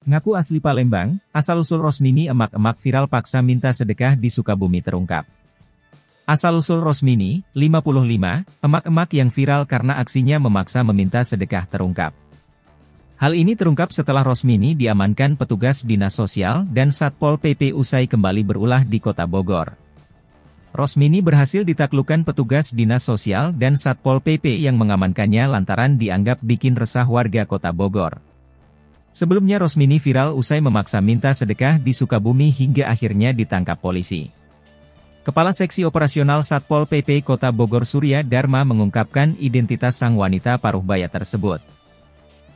Ngaku asli Palembang, asal-usul Rosmini emak-emak viral paksa minta sedekah di Sukabumi terungkap. Asal-usul Rosmini, 55, emak-emak yang viral karena aksinya memaksa meminta sedekah terungkap. Hal ini terungkap setelah Rosmini diamankan petugas Dinas Sosial dan Satpol PP usai kembali berulah di Kota Bogor. Rosmini berhasil ditaklukkan petugas Dinas Sosial dan Satpol PP yang mengamankannya lantaran dianggap bikin resah warga Kota Bogor. Sebelumnya Rosmini viral usai memaksa minta sedekah di Sukabumi hingga akhirnya ditangkap polisi. Kepala Seksi Operasional Satpol PP Kota Bogor Surya Dharma mengungkapkan identitas sang wanita paruh baya tersebut.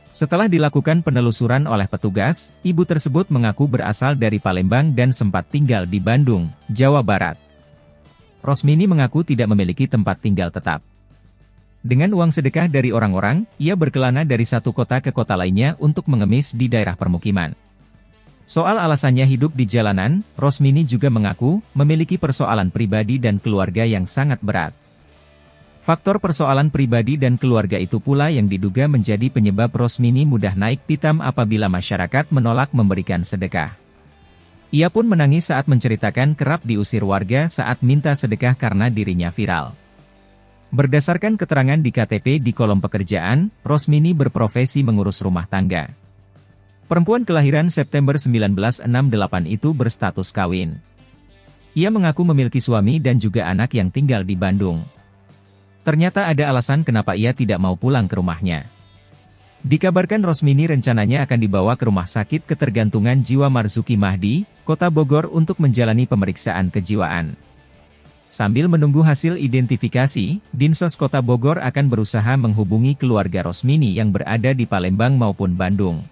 Setelah dilakukan penelusuran oleh petugas, ibu tersebut mengaku berasal dari Palembang dan sempat tinggal di Bandung, Jawa Barat. Rosmini mengaku tidak memiliki tempat tinggal tetap. Dengan uang sedekah dari orang-orang, ia berkelana dari satu kota ke kota lainnya untuk mengemis di daerah permukiman. Soal alasannya hidup di jalanan, Rosmini juga mengaku memiliki persoalan pribadi dan keluarga yang sangat berat. Faktor persoalan pribadi dan keluarga itu pula yang diduga menjadi penyebab Rosmini mudah naik pitam apabila masyarakat menolak memberikan sedekah. Ia pun menangis saat menceritakan kerap diusir warga saat minta sedekah karena dirinya viral. Berdasarkan keterangan di KTP di kolom pekerjaan, Rosmini berprofesi mengurus rumah tangga. Perempuan kelahiran September 1968 itu berstatus kawin. Ia mengaku memiliki suami dan juga anak yang tinggal di Bandung. Ternyata ada alasan kenapa ia tidak mau pulang ke rumahnya. Dikabarkan Rosmini rencananya akan dibawa ke Rumah Sakit Ketergantungan Jiwa Marzuki Mahdi, Kota Bogor untuk menjalani pemeriksaan kejiwaan. Sambil menunggu hasil identifikasi, Dinsos Kota Bogor akan berusaha menghubungi keluarga Rosmini yang berada di Palembang maupun Bandung.